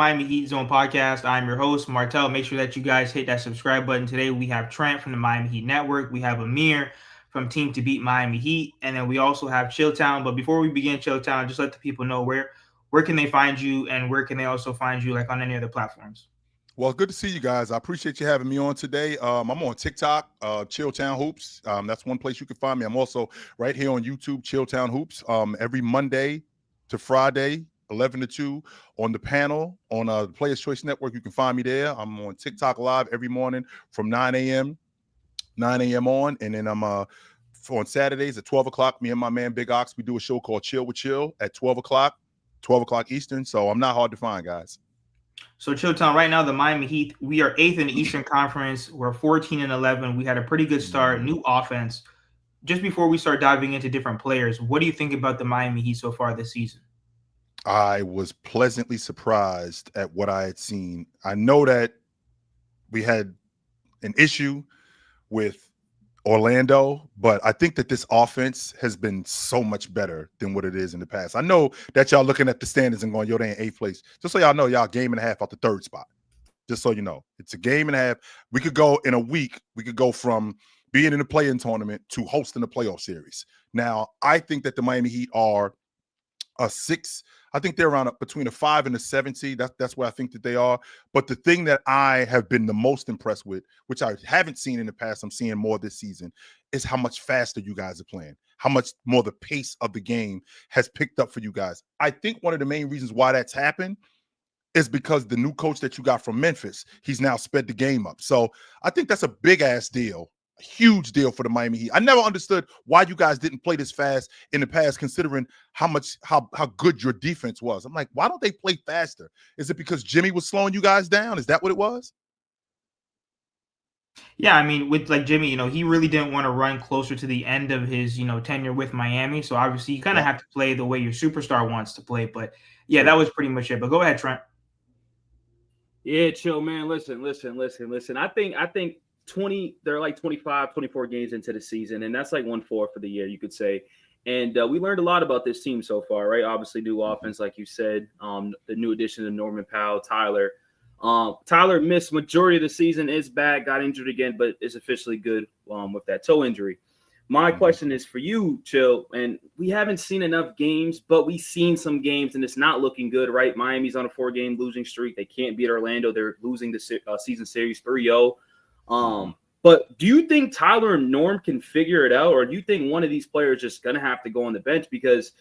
Miami Heat Zone podcast. I'm your host, Martel. Make sure that you guys hit that subscribe button. Today we have Trent from the Miami Heat Network. We have Amir from Team to Beat Miami Heat, and then we also have Chilltown. But before we begin, Chilltown, just let the people know where can they find you, and where can they also find you, like on any other platforms. Well, good to see you guys. I appreciate you having me on today. I'm on TikTok, Chilltown Hoops. That's one place you can find me. I'm also right here on YouTube, Chilltown Hoops. Every Monday to Friday, 11 to 2 on the panel on the Players Choice Network. You can find me there. I'm on TikTok Live every morning from 9 a.m. on. And then I'm on Saturdays at 12 o'clock. Me and my man Big Ox, we do a show called Chill with Chill at 12 o'clock Eastern. So I'm not hard to find, guys. So Chilltown, right now the Miami Heat, we are eighth in the Eastern Conference. We're 14-11. We had a pretty good start, new offense. Just before we start diving into different players, what do you think about the Miami Heat so far this season? I was pleasantly surprised at what I had seen. I know that we had an issue with Orlando, but I think that this offense has been so much better than what it is in the past. I know that y'all looking at the standings and going, yo, they in eighth place. Just so y'all know, y'all game and a half out the third spot. Just so you know, it's a game and a half. We could go in a week. We could go from being in the play-in tournament to hosting the playoff series. Now, I think that the Miami Heat are a 6. I think they're around between a 5 and a 7 seed. That's where I think that they are. But the thing that I have been the most impressed with, which I haven't seen in the past, I'm seeing more this season, is how much faster you guys are playing, how much more the pace of the game has picked up for you guys. I think one of the main reasons why that's happened is because the new coach that you got from Memphis, he's now sped the game up. So I think that's a big-ass deal. Huge deal for the Miami Heat. I never understood why you guys didn't play this fast in the past, considering how good your defense was. I'm like, why don't they play faster? Is it because Jimmy was slowing you guys down? Is that what it was? Yeah, I mean, with like Jimmy, he really didn't want to run closer to the end of his, tenure with Miami. So obviously, you kind of Yeah, have to play the way your superstar wants to play. But yeah, that true. was pretty much it. But go ahead, Trent. Yeah, chill, man. Listen. I think 20, they're like 25, 24 games into the season, and that's like 1-4 for the year, you could say. And we learned a lot about this team so far, right? Obviously, new offense, like you said, the new addition of Norman Powell, Tyler. Tyler missed majority of the season, is back, got injured again, but is officially good with that toe injury. My question is for you, Chill, and we haven't seen enough games, but we've seen some games, and it's not looking good, right? Miami's on a 4-game losing streak. They can't beat Orlando. They're losing the season series 3-0. But do you think Tyler and Norm can figure it out, or do you think one of these players is just going to have to go on the bench? Because,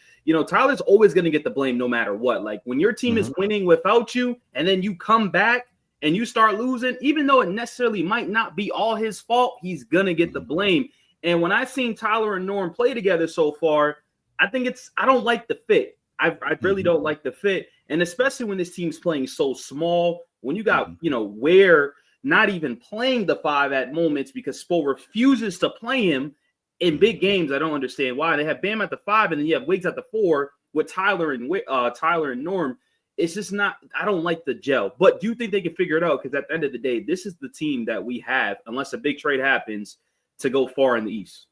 Tyler's always going to get the blame no matter what. Like when your team is winning without you, and then you come back and you start losing, even though it necessarily might not be all his fault, he's going to get the blame. And when I've seen Tyler and Norm play together so far, I don't like the fit. I really don't like the fit. And especially when this team's playing so small, when you got, Ware not even playing the 5 at moments because Spo refuses to play him in big games. I don't understand why. They have Bam at the 5, and then you have Wiggs at the 4 with Tyler and Norm. It's just not – I don't like the gel. But do you think they can figure it out? Because at the end of the day, this is the team that we have, unless a big trade happens, to go far in the East.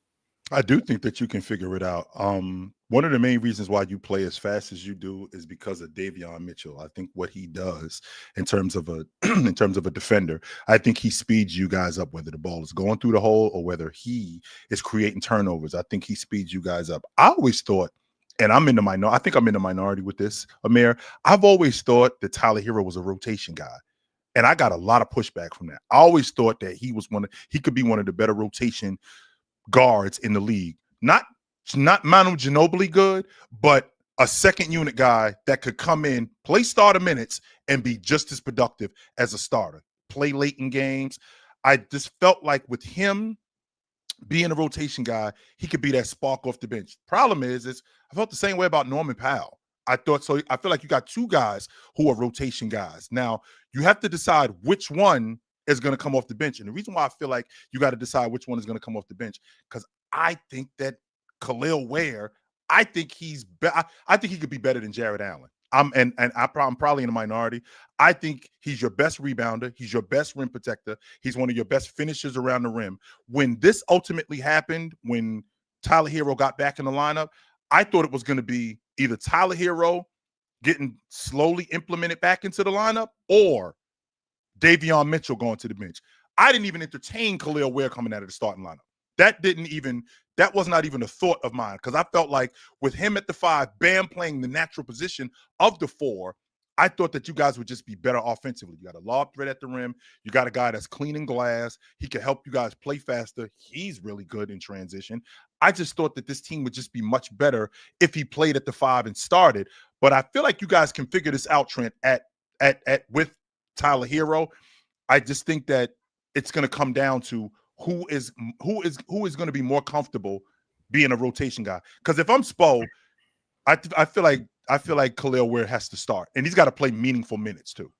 I do think that you can figure it out. One of the main reasons why you play as fast as you do is because of Davion Mitchell. I think what he does in terms of a defender, I think he speeds you guys up, whether the ball is going through the hole or whether he is creating turnovers. I think he speeds you guys up. I always thought, and I think I'm in the minority with this, Amir. I've always thought that Tyler Hero was a rotation guy. And I got a lot of pushback from that. I always thought that he could be one of the better rotation guards in the league. Not Manu Ginobili good, but a second unit guy that could come in, play starter minutes, and be just as productive as a starter. Play late in games. I just felt like with him being a rotation guy, he could be that spark off the bench. Problem is I felt the same way about Norman Powell. I thought so. I feel like you got 2 guys who are rotation guys. Now, you have to decide which one is going to come off the bench. And the reason why I feel like you got to decide which one is going to come off the bench, because I think that Khalil Ware, I think he could be better than Jared Allen. I'm probably in the minority. I think he's your best rebounder. He's your best rim protector. He's one of your best finishers around the rim. When this ultimately happened, when Tyler Hero got back in the lineup, I thought it was going to be either Tyler Hero getting slowly implemented back into the lineup, or Davion Mitchell going to the bench. I didn't even entertain Khalil Ware coming out of the starting lineup. That was not even a thought of mine, because I felt like with him at the 5, Bam playing the natural position of the 4, I thought that you guys would just be better offensively. You got a lob threat at the rim. You got a guy that's cleaning glass. He can help you guys play faster. He's really good in transition. I just thought that this team would just be much better if he played at the 5 and started. But I feel like you guys can figure this out, Trent, at with Tyler Hero. I just think that it's going to come down to who is going to be more comfortable being a rotation guy. Because if I'm Spo, I feel like Khalil Ware has to start, and he's got to play meaningful minutes too.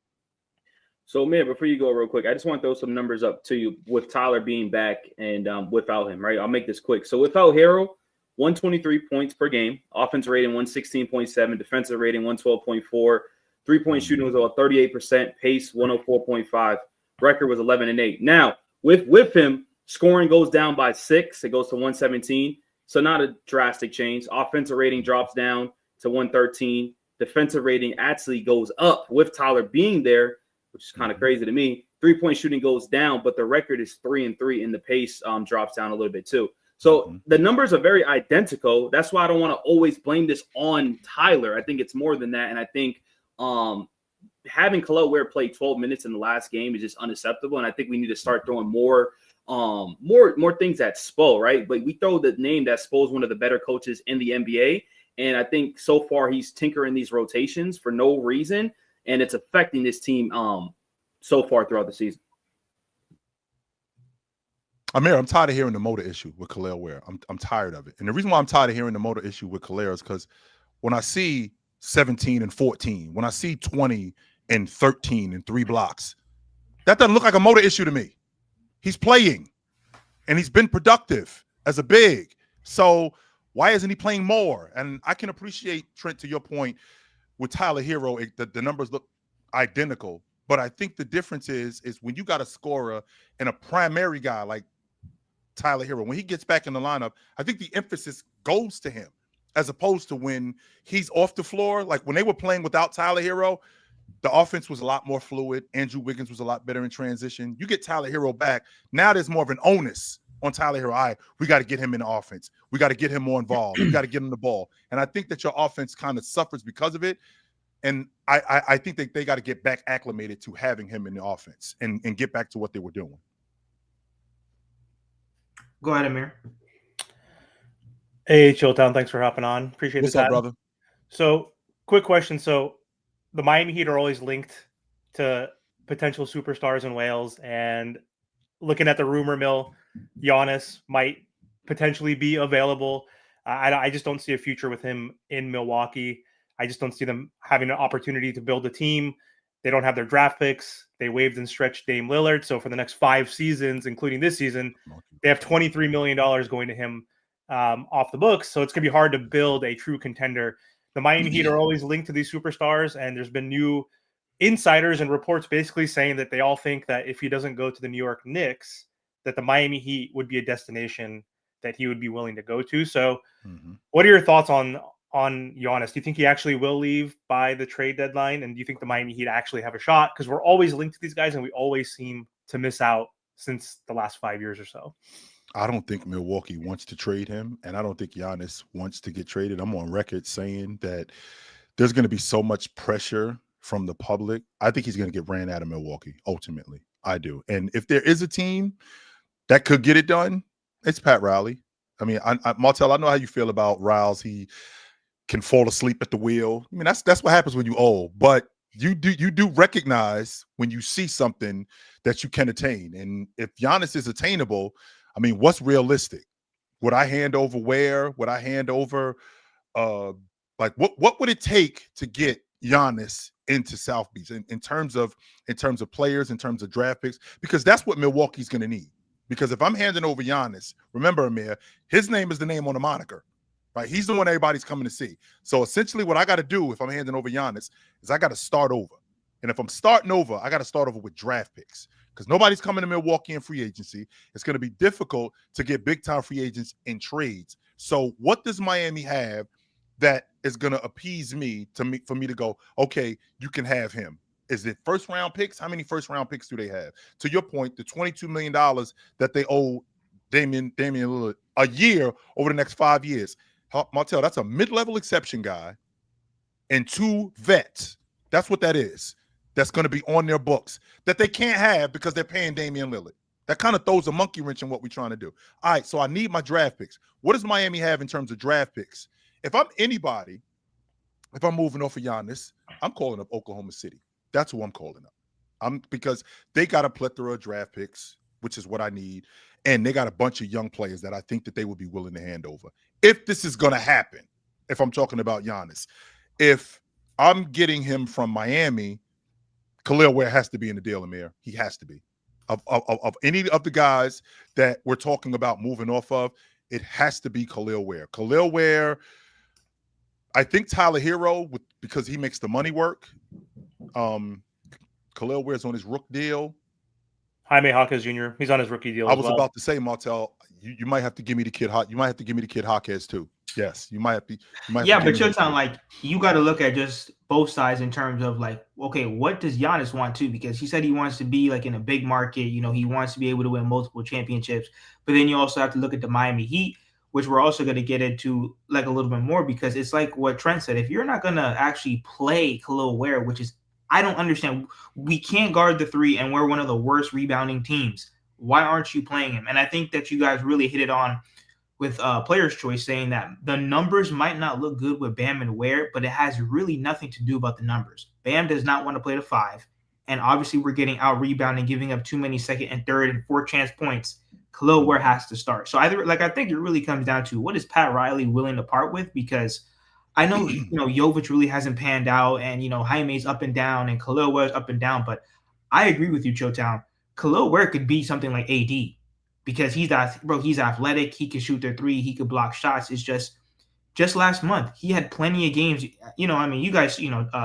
So, man, before you go real quick, I just want to throw some numbers up to you with Tyler being back and without him, right? I'll make this quick. So without Hero, 123 points per game, offense rating 116.7, defensive rating 112.4, three-point shooting was about 38%, pace 104.5, record was 11-8. Now, with him, scoring goes down by 6. It goes to 117. So not a drastic change. Offensive rating drops down to 113. Defensive rating actually goes up with Tyler being there, which is kind of crazy to me. Three-point shooting goes down, but the record is 3-3, and the pace drops down a little bit too. So the numbers are very identical. That's why I don't want to always blame this on Tyler. I think it's more than that, and I think having Khalil Ware play 12 minutes in the last game is just unacceptable, and I think we need to start throwing more things at Spo, right? But we throw the name that Spo is one of the better coaches in the NBA, and I think so far he's tinkering these rotations for no reason, and it's affecting this team so far throughout the season. Amir, I'm tired of hearing the motor issue with Khalil Ware. I'm tired of it. And the reason why I'm tired of hearing the motor issue with Khalil is because when I see 17 and 14, when I see 20 and 13 and 3 blocks, that doesn't look like a motor issue to me. He's playing, and he's been productive as a big. So why isn't he playing more? And I can appreciate, Trent, to your point, with Tyler Hero, the numbers look identical. But I think the difference is when you got a scorer and a primary guy like Tyler Hero, when he gets back in the lineup, I think the emphasis goes to him as opposed to when he's off the floor. Like when they were playing without Tyler Hero, the offense was a lot more fluid. Andrew Wiggins was a lot better in transition. You get Tyler Hero back, now there's more of an onus on Tyler Hero. All right, we got to get him in the offense. We got to get him more involved. We got to get him the ball. And I think that your offense kind of suffers because of it. And I think that they got to get back acclimated to having him in the offense and get back to what they were doing. Go ahead, Amir. Hey, Chilltown, thanks for hopping on. Appreciate What's the time. up, brother? So, quick question. So, the Miami Heat are always linked to potential superstars in Wales, and looking at the rumor mill, Giannis might potentially be available. I just don't see a future with him in Milwaukee. I just don't see them having an opportunity to build a team. They don't have their draft picks. They waived and stretched Dame Lillard. So for the next 5 seasons, including this season, they have $23 million going to him off the books. So it's going to be hard to build a true contender. The Miami Heat are always linked to these superstars, and there's been new insiders and reports basically saying that they all think that if he doesn't go to the New York Knicks, that the Miami Heat would be a destination that he would be willing to go to. So what are your thoughts on Giannis? Do you think he actually will leave by the trade deadline? And do you think the Miami Heat actually have a shot? Because we're always linked to these guys, and we always seem to miss out since the last 5 years or so. I don't think Milwaukee wants to trade him, and I don't think Giannis wants to get traded. I'm on record saying that there's going to be so much pressure from the public. I think he's going to get ran out of Milwaukee, ultimately. I do. And if there is a team that could get it done, it's Pat Riley. I mean, Martell, I know how you feel about Riles. He can fall asleep at the wheel. I mean, that's what happens when you old. But you do recognize when you see something that you can attain. And if Giannis is attainable, I mean, what's realistic? Would I hand over Ware? Would I hand over like what would it take to get Giannis into South Beach in terms of players, in terms of draft picks? Because that's what Milwaukee's going to need. Because if I'm handing over Giannis, remember, Amir, his name is the name on the moniker. Right? He's the one everybody's coming to see. So essentially what I got to do if I'm handing over Giannis is I got to start over. And if I'm starting over, I got to start over with draft picks because nobody's coming to Milwaukee in free agency. It's going to be difficult to get big-time free agents in trades. So what does Miami have that is going to appease me for me to go, okay, you can have him? Is it first round picks? How many first round picks do they have? To your point, the $22 million that they owe Damian Lillard a year over the next 5 years. Martell, that's a mid-level exception guy and 2 vets. That's what that is. That's going to be on their books that they can't have because they're paying Damian Lillard. That kind of throws a monkey wrench in what we're trying to do. All right, so I need my draft picks. What does Miami have in terms of draft picks? If I'm anybody, if I'm moving off of Giannis, I'm calling up Oklahoma City. That's who I'm calling up. Because they got a plethora of draft picks, which is what I need, and they got a bunch of young players that I think that they would be willing to hand over. If this is going to happen, if I'm talking about Giannis, if I'm getting him from Miami, Khalil Ware has to be in the deal, Amir. He has to be. Of any of the guys that we're talking about moving off of, it has to be Khalil Ware. Khalil Ware, I think Tyler Hero, because he makes the money work. Khalil Ware's on his rook deal. Jaime Jaquez Jr. He's on his rookie deal. I was about to say, Martell, you might have to give me the kid. You might have to give me the kid Jaquez too. Yes, you might have to. But you're talking like you got to look at just both sides in terms of like, okay, what does Giannis want too? Because he said he wants to be like in a big market. You know, he wants to be able to win multiple championships. But then you also have to look at the Miami Heat, which we're also going to get into like a little bit more, because it's like what Trent said. If you're not going to actually play Khalil Ware, which is, I don't understand. We can't guard the 3 and we're one of the worst rebounding teams. Why aren't you playing him? And I think that you guys really hit it on with Player's Choice, saying that the numbers might not look good with Bam and Ware, but it has really nothing to do about the numbers. Bam does not want to play the 5. And obviously we're getting out rebounding, giving up too many second and third and 4th chance points. Khalil Ware has to start. So I think it really comes down to, what is Pat Riley willing to part with? Because I know, Jovic really hasn't panned out, and, Jaime's up and down and Khalil Ware's up and down. But I agree with you, Chilltown. Khalil Ware could be something like AD, because he's athletic. He can shoot the 3. He could block shots. It's just last month, he had plenty of games. You guys,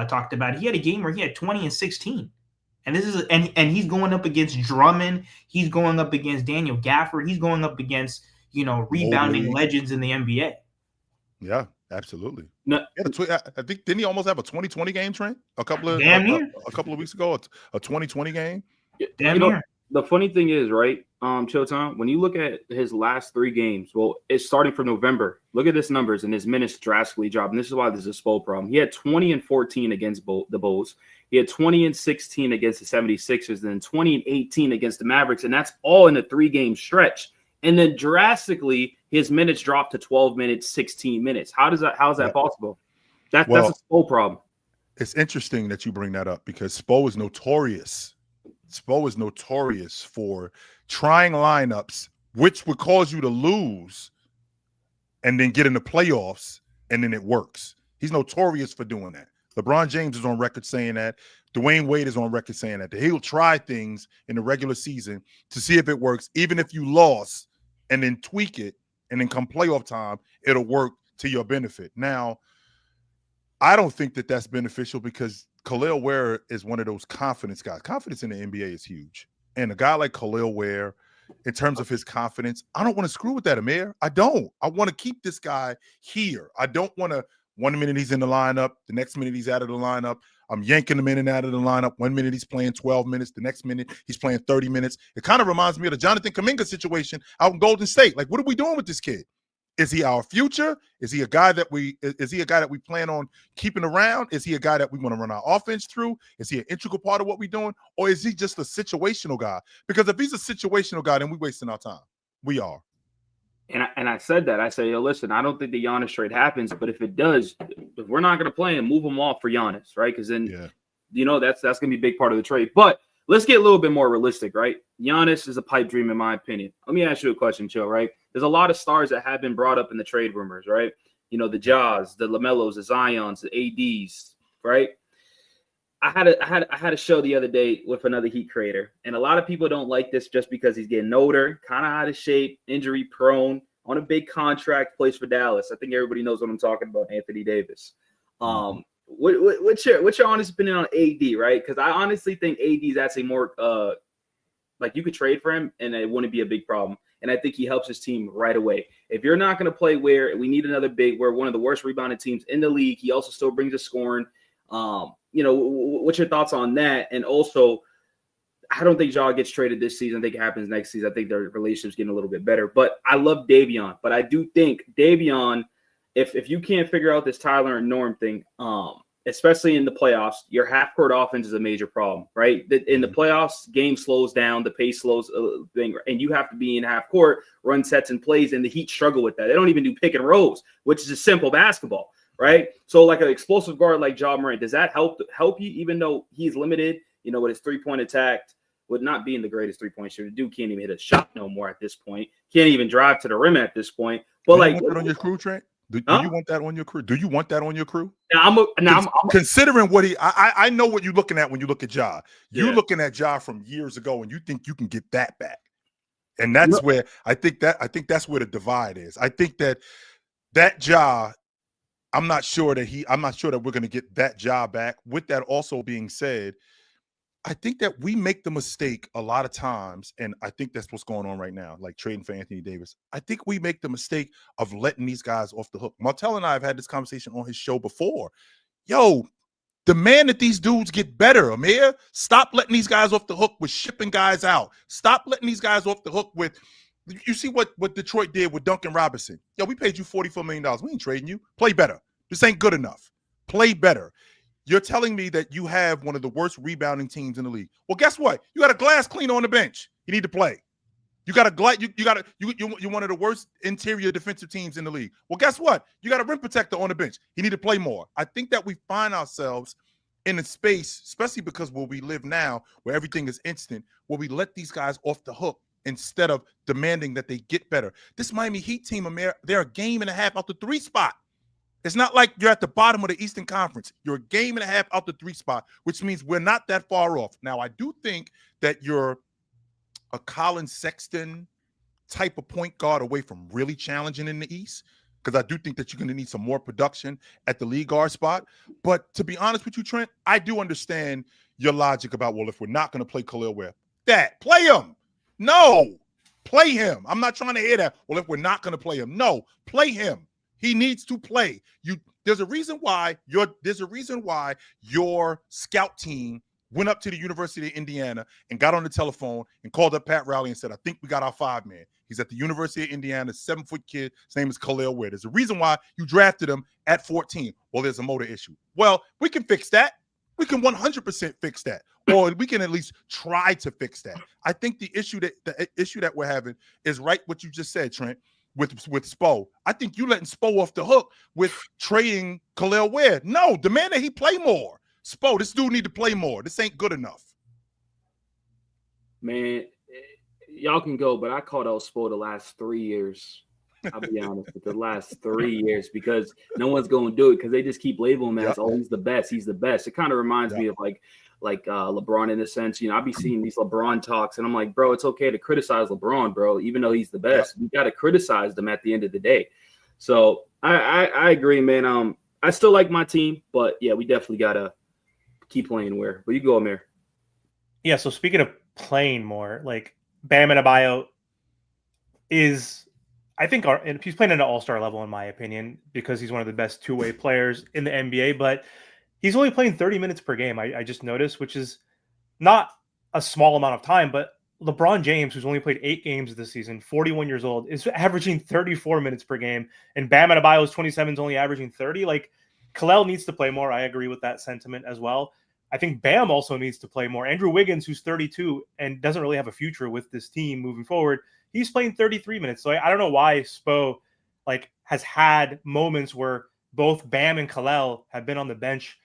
talked about it. He had a game where he had 20 and 16. And this is and he's going up against Drummond. He's going up against Daniel Gafford. He's going up against, rebounding legends in the NBA. Yeah, absolutely. No, I think, didn't he almost have a 2020 game, Trent? A couple of weeks ago, a 2020 game. Damn near. The funny thing is, right, Chilltown, when you look at his last 3 games, well, it's starting from November. Look at his numbers, and his minutes drastically dropped. And this is why there's a Spo problem. He had 20 and 14 against the Bulls. He had 20 and 16 against the 76ers, then 20 and 18 against the Mavericks. And that's all in a 3-game stretch. And then drastically, his minutes dropped to 12 minutes, 16 minutes. How is that possible? That's a Spo problem. It's interesting that you bring that up, because Spo is notorious. Spo is notorious for trying lineups which would cause you to lose and then get in the playoffs, and then it works. He's notorious for doing that. LeBron James is on record saying that. Dwayne Wade is on record saying that. He'll try things in the regular season to see if it works, even if you lost, and then tweak it, and then come playoff time, it'll work to your benefit. Now, I don't think that that's beneficial, because Khalil Ware is one of those confidence guys. Confidence in the NBA is huge. And a guy like Khalil Ware, in terms of his confidence, I don't want to screw with that, Amir. I don't. I want to keep this guy here. I don't want to, 1 minute he's in the lineup, the next minute he's out of the lineup. I'm yanking him in and out of the lineup. 1 minute he's playing 12 minutes, the next minute he's playing 30 minutes. It kind of reminds me of the Jonathan Kuminga situation out in Golden State. Like, what are we doing with this kid? Is he our future? Is he a guy that we plan on keeping around? Is he a guy that we want to run our offense through? Is he an integral part of what we're doing? Or is he just a situational guy? Because if he's a situational guy, then we're wasting our time. We are. And I said that. I say, yo, listen, I don't think the Giannis trade happens, but if it does, if we're not going to play him, move him off for Giannis, right? Because then, that's going to be a big part of the trade. But let's get a little bit more realistic, right? Giannis is a pipe dream, in my opinion. Let me ask you a question, Chill, right? There's a lot of stars that have been brought up in the trade rumors, right? The Jaws, the LaMelos, the Zions, the ADs, right? I had a show the other day with another Heat creator, and a lot of people don't like this just because he's getting older, kind of out of shape, injury prone, on a big contract, plays for Dallas. I think everybody knows what I'm talking about, Anthony Davis. What's your honest opinion on AD, right? Because I honestly think AD is actually more like you could trade for him and it wouldn't be a big problem. and I think he helps his team right away. If you're not going to play Ware, we need another big. We're one of the worst rebounding teams in the league. He also still brings us scoring. What's your thoughts on that? And also, I don't think Ja gets traded this season. I think it happens next season. I think their relationship's getting a little bit better. But I love Davion. But I do think Davion, if you can't figure out this Tyler and Norm thing, especially in the playoffs, your half-court offense is a major problem, right? In the playoffs, game slows down, the pace slows, and you have to be in half-court, run sets and plays, and the Heat struggle with that. They don't even do pick and rolls, which is a simple basketball, right? So like an explosive guard like Ja Morant, does that help you, even though he's limited, with his three-point attack, with not being the greatest three-point shooter? The dude can't even hit a shot no more at this point. Can't even drive to the rim at this point. But you want that on your crew, Trent? Do you want that on your crew? Do you want that on your crew? I'm considering what I know what you're looking at when you look at Ja. You're Yeah. looking at Ja from years ago, and you think you can get that back. And that's where I think that's where the divide is. I think that Ja, I'm not sure that we're going to get that Ja back. With that also being said, I think that we make the mistake a lot of times, and I think that's what's going on right now, like trading for Anthony Davis. I think we make the mistake of letting these guys off the hook. Martell and I have had this conversation on his show before. Yo, demand that these dudes get better, Amir. Stop letting these guys off the hook with shipping guys out. Stop letting these guys off the hook with – you see what Detroit did with Duncan Robinson. Yo, we paid you $44 million. We ain't trading you. Play better. This ain't good enough. Play better. You're telling me that you have one of the worst rebounding teams in the league. Well, guess what? You got a glass cleaner on the bench. You need to play. You're one of the worst interior defensive teams in the league. Well, guess what? You got a rim protector on the bench. You need to play more. I think that we find ourselves in a space, especially because where we live now, where everything is instant, where we let these guys off the hook instead of demanding that they get better. This Miami Heat team, Amir, they're a game and a half out the 3 spot. It's not like you're at the bottom of the Eastern Conference. You're a game and a half out the 3 spot, which means we're not that far off. Now, I do think that you're a Colin Sexton type of point guard away from really challenging in the East, because I do think that you're going to need some more production at the lead guard spot. But to be honest with you, Trent, I do understand your logic about, well, if we're not going to play Khalil Ware, play him. No, play him. I'm not trying to hear that. Well, if we're not going to play him, no, play him. He needs to play. There's a reason why your scout team went up to the University of Indiana and got on the telephone and called up Pat Riley and said, I think we got our 5-man. He's at the University of Indiana, 7-foot kid. His name is Khalil Ware. There's a reason why you drafted him at 14. Well, there's a motor issue. Well, we can fix that. We can 100% fix that. Or we can at least try to fix that. I think the issue that we're having is right what you just said, Trent. With Spo. I think you letting Spo off the hook with trading Khalil Ware. No, demand that he play more. Spo, this dude need to play more. This ain't good enough. Man, y'all can go, but I called out Spo the last 3 years. I'll be honest, with the last 3 years, because no one's going to do it because they just keep labeling him as, oh, he's the best. He's the best. It kind of reminds me of like LeBron in a sense. I be seeing these LeBron talks and I'm like, bro, it's okay to criticize LeBron, bro, even though he's the best. You got to criticize them at the end of the day. So I agree, man. I still like my team, but yeah, we definitely got to keep playing Ware. But you go, Amir. Yeah, so speaking of playing more, like Bam Adebayo is, I think, and he's playing at an all-star level in my opinion, because he's one of the best two-way players in the NBA, but he's only playing 30 minutes per game, I just noticed, which is not a small amount of time, but LeBron James, who's only played 8 games this season, 41 years old, is averaging 34 minutes per game, and Bam Adebayo's 27 is only averaging 30. Like, Khalil needs to play more. I agree with that sentiment as well. I think Bam also needs to play more. Andrew Wiggins, who's 32 and doesn't really have a future with this team moving forward, he's playing 33 minutes. So I don't know why Spo has had moments where both Bam and Khalil have been on the bench.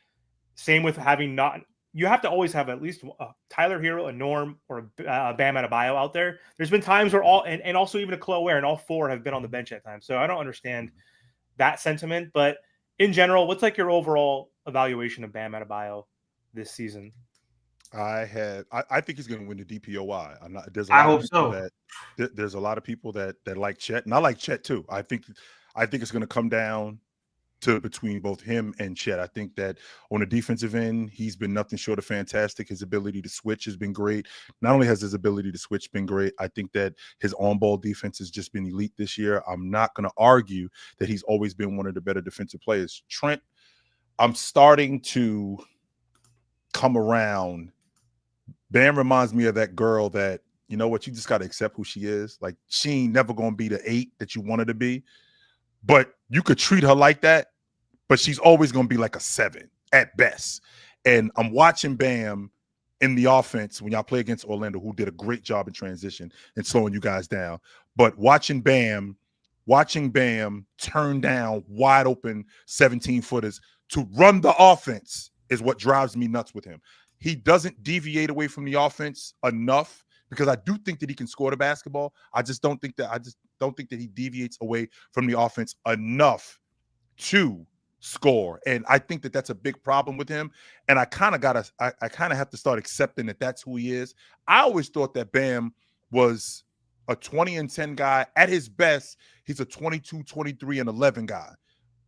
Same with having not. You have to always have at least a Tyler Hero, a Norm, or a Bam Adebayo out there. There's been times where and also even a Khalil Ware, and all 4 have been on the bench at times. So I don't understand that sentiment. But in general, what's your overall evaluation of Bam Adebayo this season? I think he's going to win the DPOY. There's a lot of people that like Chet, and I like Chet too. I think it's going to come down between both him and Chet. I think that on the defensive end, he's been nothing short of fantastic. His ability to switch has been great. Not only has his ability to switch been great, I think that his on-ball defense has just been elite this year. I'm not going to argue that he's always been one of the better defensive players. Trent, I'm starting to come around. Bam reminds me of that girl that, you know what, you just got to accept who she is. Like, she ain't never going to be the 8 that you want her to be. But you could treat her like that, but she's always going to be like a 7 at best. And I'm watching Bam in the offense when y'all play against Orlando, who did a great job in transition and slowing you guys down. But watching Bam turn down wide open 17-footers to run the offense is what drives me nuts with him. He doesn't deviate away from the offense enough, because I do think that he can score the basketball. I just don't think that he deviates away from the offense enough to score. And I think that that's a big problem with him. And I kind of have to start accepting that that's who he is. I always thought that Bam was a 20-10 guy. At his best, he's a 22, 23, and 11 guy.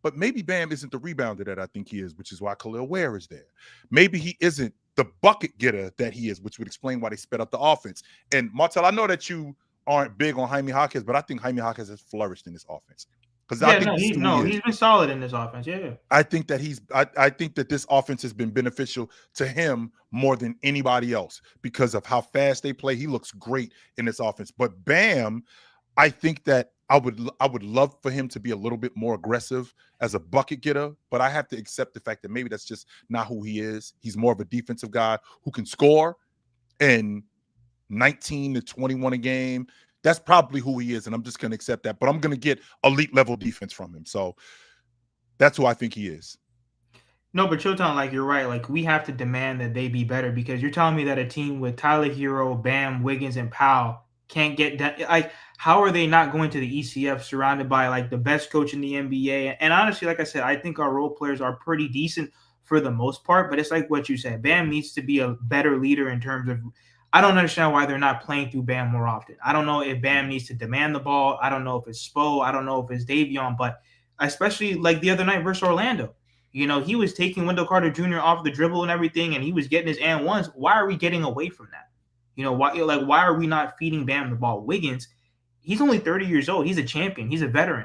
But maybe Bam isn't the rebounder that I think he is, which is why Khalil Ware is there. Maybe he isn't the bucket getter that he is, which would explain why they sped up the offense. And Martel, I know that you aren't big on Jaime Jaquez, but I think Jaime Jaquez has flourished in this offense. Because he's been solid in this offense. Yeah. I think that I think that this offense has been beneficial to him more than anybody else because of how fast they play. He looks great in this offense. But Bam, I think that I would love for him to be a little bit more aggressive as a bucket getter, but I have to accept the fact that maybe that's just not who he is. He's more of a defensive guy who can score, and 19 to 21 a game, that's probably who he is, and I'm just going to accept that. But I'm going to get elite level defense from him. So that's who I think he is. No, but Showtime, like, you're right. Like, we have to demand that they be better, because you're telling me that a team with Tyler Hero, Bam, Wiggins, and Powell can't get done. Like, how are they not going to the ECF surrounded by like the best coach in the NBA? And honestly, like I said, I think our role players are pretty decent for the most part, but it's like what you said. Bam needs to be a better leader in terms of, I don't understand why they're not playing through Bam more often. I don't know if Bam needs to demand the ball. I don't know if it's Spo. I don't know if it's Davion, but especially like the other night versus Orlando, you know, he was taking Wendell Carter Jr. off the dribble and everything, and he was getting his and ones. Why are we getting away from that? You know, why are we not feeding Bam the ball? Wiggins, he's only 30 years old. He's a champion. He's a veteran.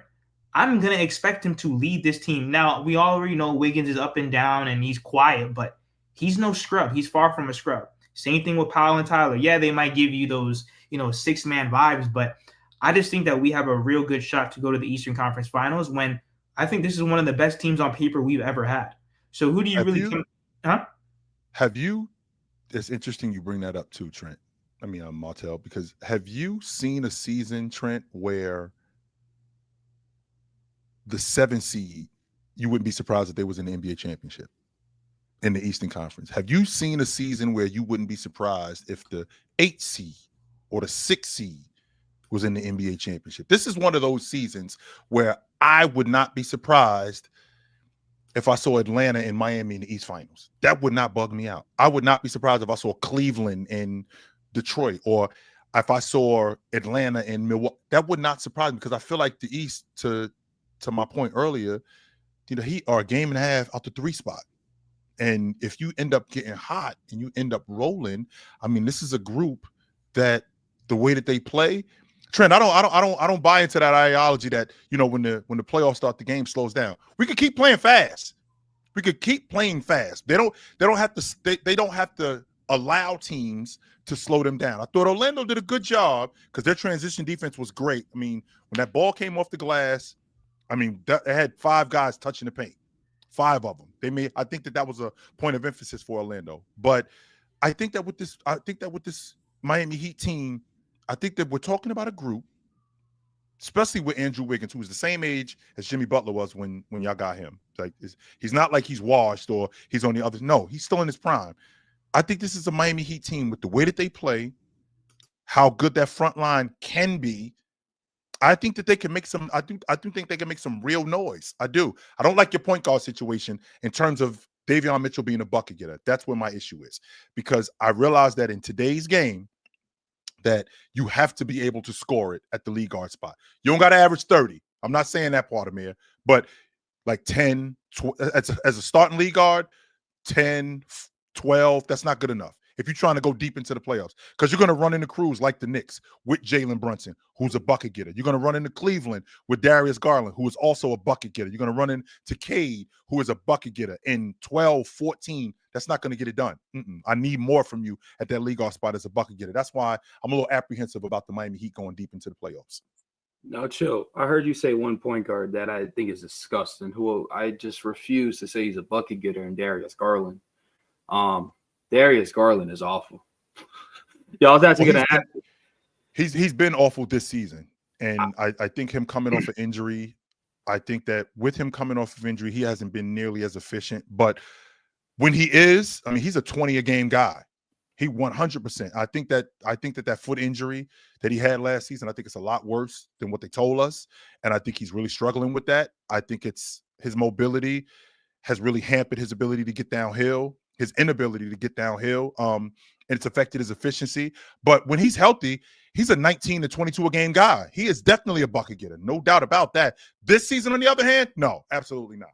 I'm going to expect him to lead this team. Now, we already know Wiggins is up and down and he's quiet, but he's no scrub. He's far from a scrub. Same thing with Powell and Tyler. Yeah, they might give you those, you know, 6-man vibes, but I just think that we have a real good shot to go to the Eastern Conference Finals when I think this is one of the best teams on paper we've ever had. So who do you Have you? It's interesting you bring that up too, Trent. I mean, Martel, because have you seen a season, Trent, where the 7 seed, you wouldn't be surprised if they was in the NBA championship in the Eastern Conference? Have you seen a season where you wouldn't be surprised if the 8 seed or the 6 seed was in the NBA championship? This is one of those seasons where I would not be surprised if I saw Atlanta and Miami in the East Finals. That would not bug me out. I would not be surprised if I saw Cleveland and Detroit, or if I saw Atlanta and Milwaukee. That would not surprise me, because I feel like the East, to my point earlier, you know, he are a game and a half out the 3 spot. And if you end up getting hot and you end up rolling, I mean, this is a group that the way that they play, Trent, I don't buy into that ideology that, you know, when the playoffs start, the game slows down. We could keep playing fast. We could keep playing fast. They don't have to allow teams to slow them down. I thought Orlando did a good job because their transition defense was great. I mean, when that ball came off the glass, I mean, they had 5 guys touching the paint, 5 of them. I think that was a point of emphasis for Orlando. But I think that with this Miami Heat team, I think that we're talking about a group, especially with Andrew Wiggins, who was the same age as Jimmy Butler was when y'all got him. Like, he's not like he's washed or he's on the other. No, he's still in his prime. I think this is a Miami Heat team with the way that they play, how good that front line can be. I think that they can make some. I do think they can make some real noise. I do. I don't like your point guard situation in terms of Davion Mitchell being a bucket getter. That's where my issue is, because I realize that in today's game, that you have to be able to score it at the lead guard spot. You don't got to average 30. I'm not saying that part, Amir, but like 10, as a starting league guard, 10, 12. That's not good enough if you're trying to go deep into the playoffs, because you're going to run into crews like the Knicks with Jalen Brunson, who's a bucket getter. You're going to run into Cleveland with Darius Garland, who is also a bucket getter. You're going to run into Cade, who is a bucket getter. In 12, 14, that's not going to get it done. I need more from you at that league guard spot as a bucket getter. That's why I'm a little apprehensive about the Miami Heat going deep into the playoffs. No, chill. I heard you say one point guard that I think is disgusting, who I just refuse to say he's a bucket getter, and Darius Garland. Darius Garland is awful. Y'all that's gonna happen. He's been awful this season. And I think him coming off an injury, I think that with him coming off of injury, he hasn't been nearly as efficient. But when he is, I mean, he's a 20 a game guy. He 100%. I think that foot injury that he had last season, I think it's a lot worse than what they told us. And I think he's really struggling with that. I think it's his mobility has really hampered his ability to get downhill, his inability to get downhill. And it's affected his efficiency. But when he's healthy, he's a 19 to 22 a game guy. He is definitely a bucket getter. No doubt about that. This season, on the other hand, no, absolutely not.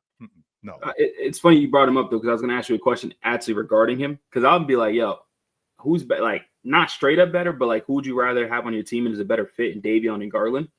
No. It's funny you brought him up, though, because I was going to ask you a question actually regarding him. Because I would be like, yo, who's like not straight up better, but like who would you rather have on your team and is a better fit in Davion and Garland?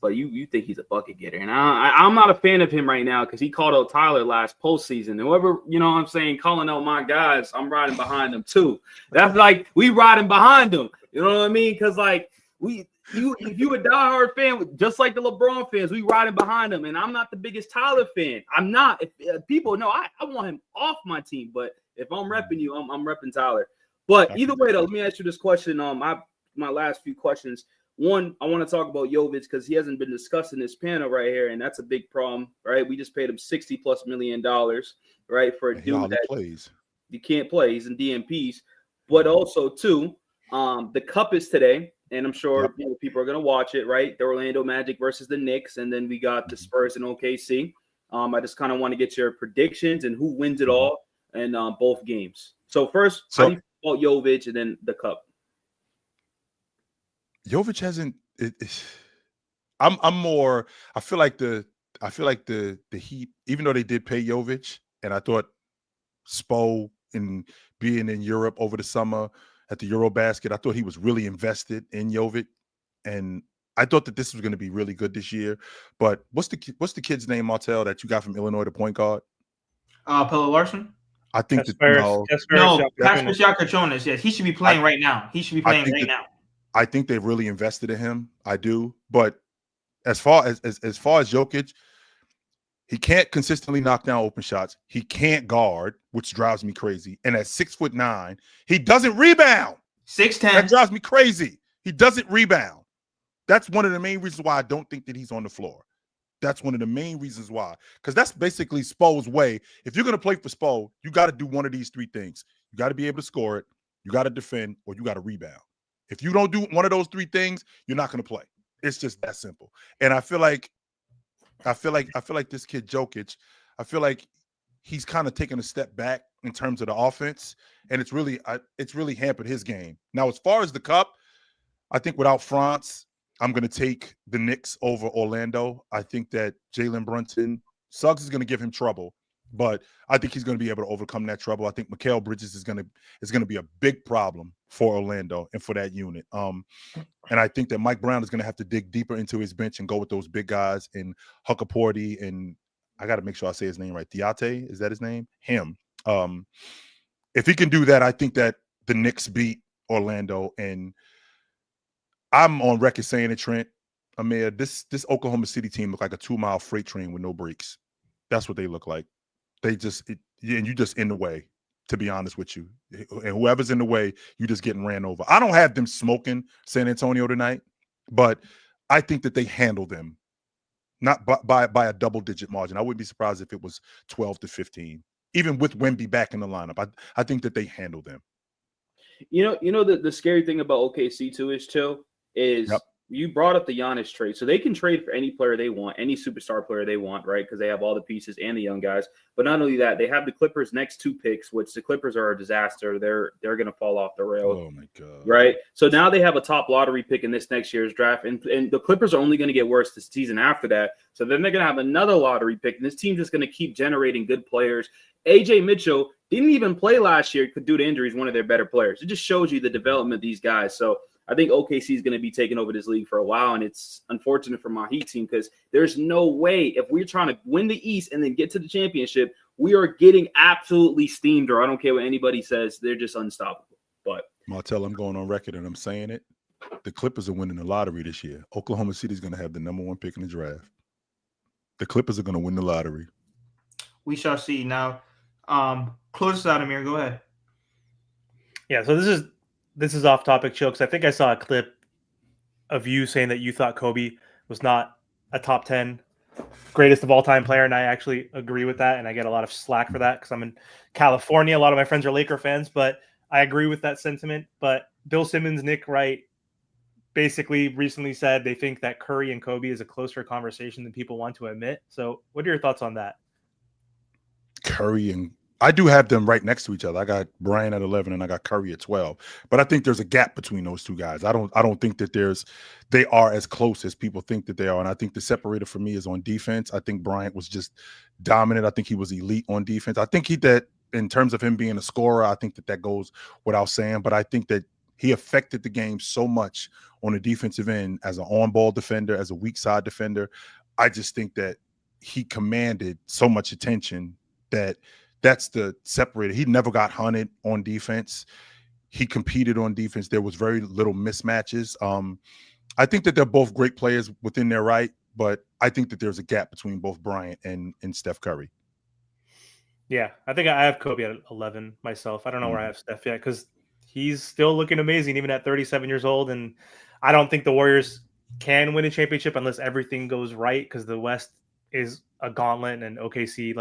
But you think he's a bucket getter, and I'm not a fan of him right now because he called out Tyler last postseason. Whoever, you know what I'm saying, calling out my guys, I'm riding behind them too. That's like we riding behind them. You know what I mean? Because like if you a diehard fan, just like the LeBron fans, we riding behind them. And I'm not the biggest Tyler fan. I'm not. If people know, I want him off my team. But if I'm repping you, I'm repping Tyler. But either way, though, let me ask you this question. My last few questions. One, I want to talk about Jovic because he hasn't been discussed in this panel right here, and that's a big problem, right? We just paid him $60+ million, right, for a dude that plays. He can't play. He's in DMPs. But also, too, the Cup is today, and I'm sure people are going to watch it, right? The Orlando Magic versus the Knicks, and then we got the Spurs and OKC. I just kind of want to get your predictions and who wins it all in both games. So first, how do you feel about Jovic and then the Cup? Jovic hasn't. I'm more. I feel like the Heat, even though they did pay Jovic, and I thought Spo in being in Europe over the summer at the Eurobasket, I thought he was really invested in Jovic, and I thought that this was going to be really good this year. But what's the kid's name, Martell, that you got from Illinois, the point guard? Pelle Larson. I think Kasper Siakam. Yes, he should be playing right now. He should be playing right now. I think they've really invested in him. I do. But as far as Jokic, he can't consistently knock down open shots. He can't guard, which drives me crazy. And at 6'9", he doesn't rebound. 6'10". That drives me crazy. He doesn't rebound. That's one of the main reasons why I don't think that he's on the floor. That's one of the main reasons why. Because that's basically Spo's way. If you're going to play for Spo, you got to do one of these three things. You got to be able to score it, you got to defend, or you got to rebound. If you don't do one of those three things, you're not going to play. It's just that simple. And I feel like this kid Jokic, I feel like he's kind of taken a step back in terms of the offense, and it's really hampered his game. Now, as far as the Cup, I think without France, I'm going to take the Knicks over Orlando. I think that Jalen Brunson, Suggs is going to give him trouble, but I think he's going to be able to overcome that trouble. I think Mikal Bridges is going to be a big problem for Orlando and for that unit. And I think that Mike Brown is going to have to dig deeper into his bench and go with those big guys and Huckaporty, and I got to make sure I say his name right. Diate, is that his name? Him. If he can do that, I think that the Knicks beat Orlando. And I'm on record saying it, Trent, Amir, this Oklahoma City team look like a 2-mile freight train with no brakes. That's what they look like. And you just in the way, to be honest with you. And whoever's in the way, you just getting ran over. I don't have them smoking San Antonio tonight, but I think that they handle them, not by a double-digit margin. I wouldn't be surprised if it was 12-15, even with Wemby back in the lineup. I think that they handle them. You know the scary thing about OKC too is you brought up the Giannis trade. So they can trade for any player they want, any superstar player they want, right? Because they have all the pieces and the young guys. But not only that, they have the Clippers' next 2 picks, which the Clippers are a disaster. They're going to fall off the rails. Oh my God. Right. So now they have a top lottery pick in this next year's draft. And the Clippers are only going to get worse the season after that. So then they're going to have another lottery pick. And this team's just going to keep generating good players. AJ Mitchell didn't even play last year due to injuries, one of their better players. It just shows you the development of these guys. So I think OKC is going to be taking over this league for a while, and it's unfortunate for my Heat team because there's no way if we're trying to win the East and then get to the championship, we are getting absolutely steamed, or I don't care what anybody says. They're just unstoppable. But Martell, I'm going on record and I'm saying it. The Clippers are winning the lottery this year. Oklahoma City is going to have the number 1 pick in the draft. The Clippers are going to win the lottery. We shall see. Now, close us out, Amir. Go ahead. Yeah, so this is off topic, Chill, because I think I saw a clip of you saying that you thought Kobe was not a top 10 greatest of all time player, and I actually agree with that, and I get a lot of slack for that because I'm in California. A lot of my friends are Laker fans, but I agree with that sentiment. But Bill Simmons, Nick Wright basically recently said they think that Curry and Kobe is a closer conversation than people want to admit. So what are your thoughts on that? Curry and I do have them right next to each other. I got Bryant at 11 and I got Curry at 12. But I think there's a gap between those two guys. I don't think that they are as close as people think that they are. And I think the separator for me is on defense. I think Bryant was just dominant. I think he was elite on defense. I think that in terms of him being a scorer, I think that goes without saying. But I think that he affected the game so much on the defensive end as an on-ball defender, as a weak side defender. I just think that he commanded so much attention that's the separator. He never got hunted on defense. He competed on defense. There was very little mismatches. I think that they're both great players within their right, but I think that there's a gap between both Bryant and Steph Curry. Yeah, I think I have Kobe at 11 myself. I don't know where I have Steph yet because he's still looking amazing even at 37 years old. And I don't think the Warriors can win a championship unless everything goes right because the West is a gauntlet and OKC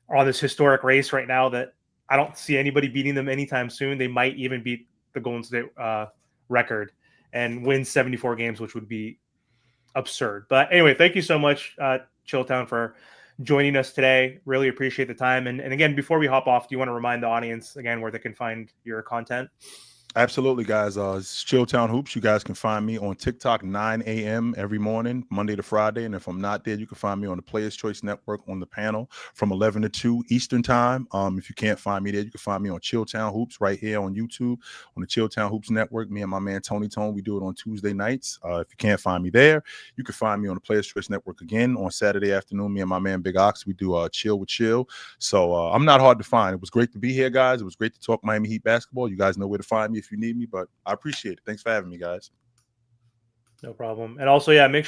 are on this historic race right now that I don't see anybody beating them anytime soon. They might even beat the Golden State record and win 74 games, which would be absurd. But anyway, thank you so much, Chilltown, for joining us today. Really appreciate the time. And again, before we hop off, do you want to remind the audience again where they can find your content? Absolutely, guys. It's Chilltown Hoops. You guys can find me on TikTok 9 a.m. every morning, Monday to Friday. And if I'm not there, you can find me on the Players Choice Network on the panel from 11 to 2 Eastern time. If you can't find me there, you can find me on Chilltown Hoops right here on YouTube on the Chilltown Hoops Network. Me and my man Tony Tone, we do it on Tuesday nights. If you can't find me there, you can find me on the Players Choice Network again on Saturday afternoon. Me and my man Big Ox, we do Chill with Chill. So I'm not hard to find. It was great to be here, guys. It was great to talk Miami Heat basketball. You guys know where to find me if you need me, but I appreciate it. Thanks for having me, guys. No problem. And also, yeah, make